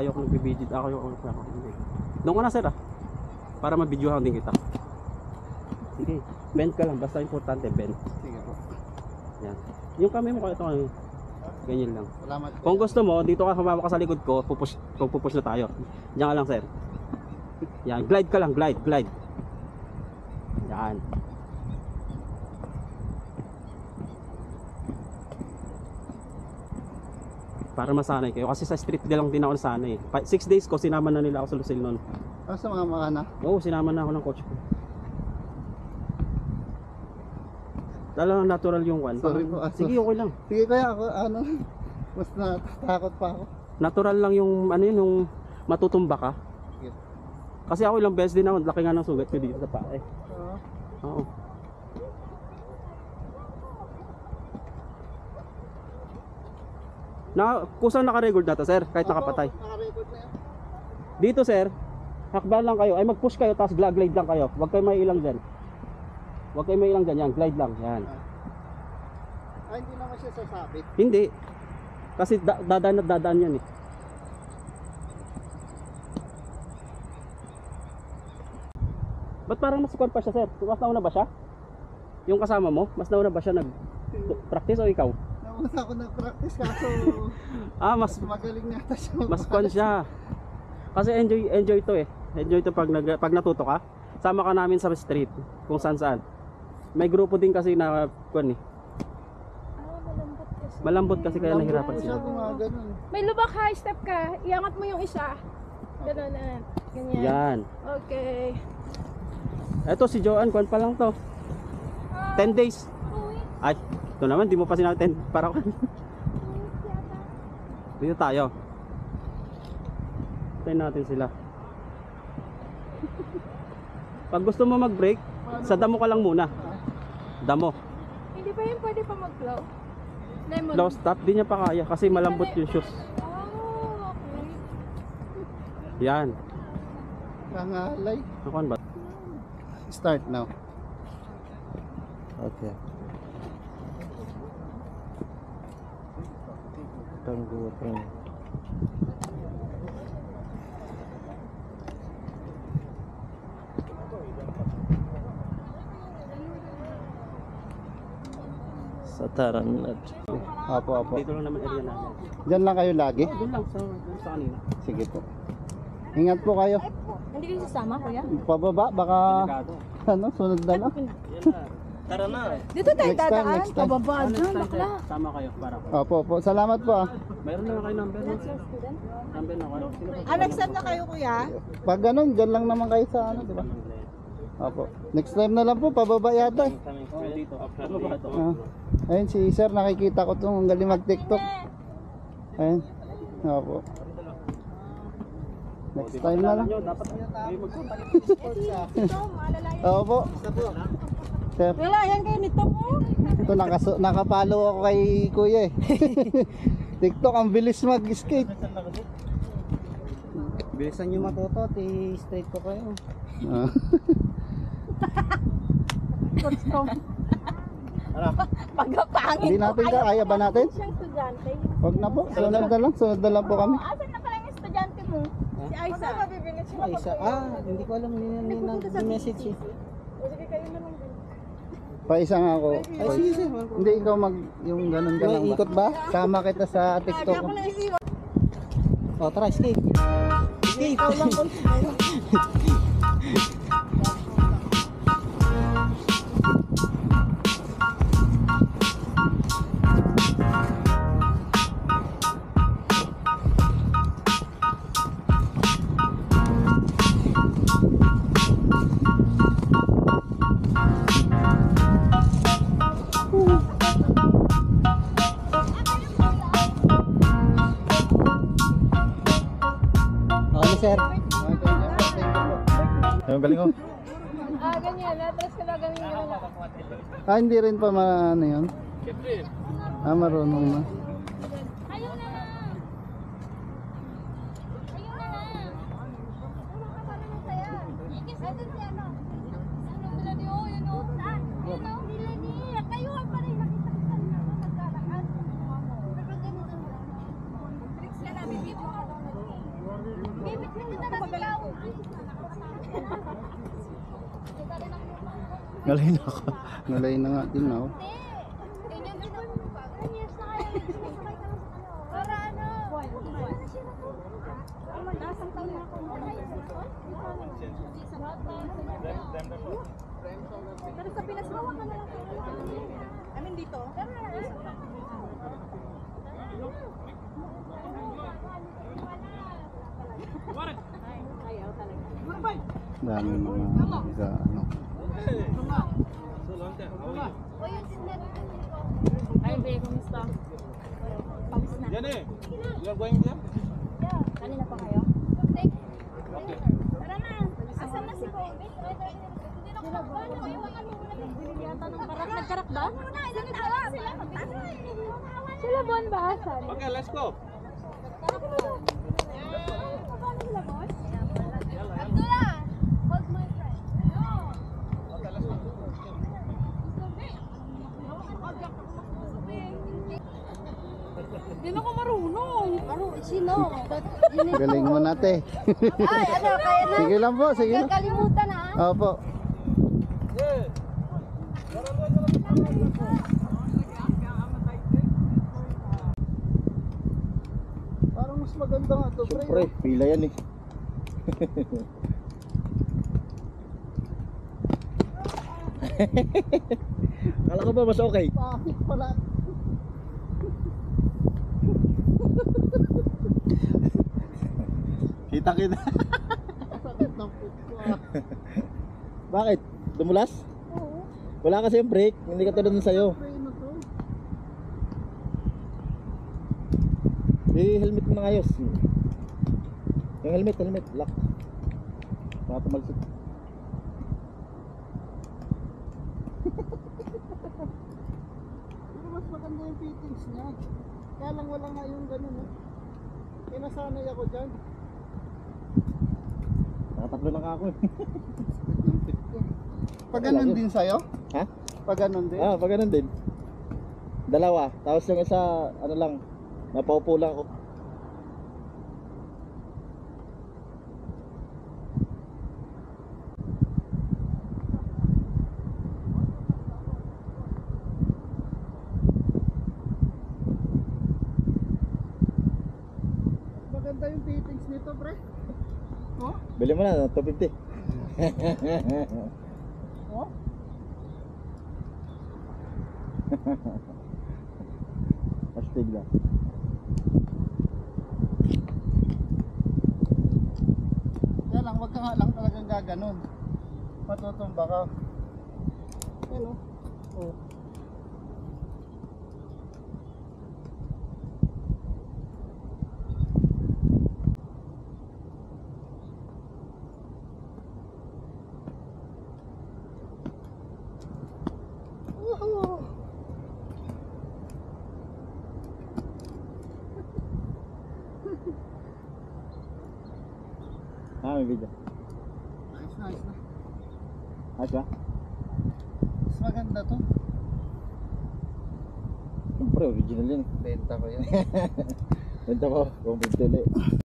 ayoko nagbibideo. Ako yung doon ka na sir para mabidyohan din kita. Sige, bend ka lang, basta importante bend. Sige po. Yan. Yung kamay mo ito kayo. Ganyan lang. Salamat. Kung gusto mo, dito ka humawak ka sa likod ko, pupush na tayo. Diyan ka lang sir. Yan, glide ka lang, glide. Yan. Para masanay kayo kasi sa street lang din ako nasanay. 6 days ko sinama na nila ako sa Lucille noon. Ah, sa mga makana? Oo, sinama na ako ng coach ko. Talagang natural yung one. Sorry po. Sige, okay lang. Sige kaya ako, ano, mas natakot pa ako. Natural lang yung ano yun, yung matutumba ka. Yes. Kasi ako ilang beses din ako, laki nga ng sugat ko dito sa paa eh. Oo. Kusang naka-record na to sir, kahit nakapatay. Naka-record na yan. Dito sir, hakbang lang kayo, ay mag-push kayo tapos glide lang kayo. Huwag kayo may ilang dyan. Huwag kayo may ilang dyan, yan, glide lang, yan. Ah, hindi naman siya sasabit. Hindi. Kasi dadaan at dadaan yan eh. Ba't parang mas pa siya sir? Mas nauna ba siya? Yung kasama mo, mas nauna ba siya nag-practice o ikaw? Nauna ako nag-practice kaso Mas magaling nata siya. mas fun siya. Kasi enjoy to eh. Enjoy to pag natuto ka. Sama ka namin sa street kung saan. May grupo din kasi na kun eh. Malambot kasi kaya nahirapan sila. May lubak high step ka, iangat mo yung isa. Ganun na. Ganyan. Yan. Okay. Eto si Joanne, kuan pa lang to. 10 days. Ay, ito naman, di mo pa sinabi 10 para ko. Dito tayo. Tayo natin sila. Pag gusto mo mag-break, sa damo ka lang muna. Damo. Hindi pa yun pwede pa mag-flow? Lemon. Low stop, di niya pa kaya kasi malambot yung shoes. Oh, okay. Yan. Kangalay. Nakuan ba? Start now. Okay. Tanggutan. Sa Taranad. Apo. Dito lang naman area namin. Diyan lang kayo lagi? Doon lang sa kanina. Sige po. Ingat po kayo. Hindi kayo sasama, kuya? Pababa, baka Delikado. ano, sunod na lang. Tara na. Dito tayo Next time, dadaan. next time. Pababa dyan, bakla. Sama kayo para ko. Opo. Salamat po ah. Mayroon na kayo number no? Number na kayo. Sino ba? Next time na kayo, kuya? Pag ganun, dyan lang naman kayo sa ano, di ba? Opo. Next time na lang po, pababa yata. Dito, after dito. Ayun si sir, nakikita ko itong galing mag-tiktok. Ayun. Opo. Next time na lang. Dapat kayo magpunta. Opo. Sir, Wala, yan kayo nito mo. ito nakapalo ako kay kuya eh. TikTok, ang bilis mag-skate. Bilisan nyo matuto, straight ko kayo. Ah. Pagkapangin Hindi natin kaya ba natin? siyang estudyante. Wag na po, sunod na lang po kami. Asan na pala yung estudyante mo? Si Aiza. Isa, hindi ko alam nag-message eh. Sige, kayo na lang din. Paisa nga ako. Hindi ikaw yung ganun ka lang ba? Ikot ba? Sama kita sa TikTok. O, tara, skate. Skate. Sir. Ang galing ko. Ganyan. Natras ka na ganyan yun. Hindi rin pa ano yun? Marunong na. Ayaw na lang. Ayaw na lang. Puro ka pa naman saya. Ito si ano? Ano nila niyo? Yun o. Saan? Yun o. Nila niya. Kayo pa rin. Nakita ko kanina ko maglalakad. Pero ganito. Tricks ka na. Bibito ka. Gimit mo na lang ikaw. Nalay na ako. Nalay na nga din ako. Ganyan din ako. 10 years na kayo. Sumasakay ka lang sa ano. Para ano? Nasang taon na ako. Pero sa Pinas, bawa ka na lang. Amin dito? Dami mga ano. O yung sinet. Ay, be, kumusta? Pawis na. Yan eh. You're going there? Kanina pa kayo? Tara na. Asan na si Kobe? Hindi na ko paano. Iwakan mo muna. Yata nung karak. Nagkarak ba? Muna, ilang tawa sila. Sila buwan ba? Asan? Okay, let's go. Abdullah, hold my friend. Hindi na ako marunong. Sino? Galing mo nate. Ay, ano, kaya na. Sige lang po, sige lang. Kalimutan na. Opo. Parang mas maganda nga to, pre. Siyempre, pila yan eh. Akala ko ba mas okay? Bakit pala? Kita kita. Sakit ng puto ah. Bakit? Dumulas? Oo. Wala kasi yung brake, hindi ka tulad ng sayo. Pre na to. I-helmet mo na ayos. Yung helmet, lock. Baka tumalsik. Pero mas maganda yung fittings niya. Kaya lang wala nga yung ganun eh. Kaya nasanay ako dyan. Nakatatlo na ka ako eh. Pag ganun din sa'yo? Ha? Pag ganun din? Ah, pag ganun din. Dalawa. Tapos yung isa, ano lang, napaupo lang ako. Maganda yung fittings nito, pre. Oh? Bili mo na, 250. Oh? Astig lang. Kaya lang, wag ka nga lang talagang gaganon. Matutumba ka. Hello. Oh. Woohoo! Ah, may video. Nice, nice na. Ayos ba? Mas maganda to. Siyempre, original yun. Benta ko yan. Benta ko, kung 50 ulit.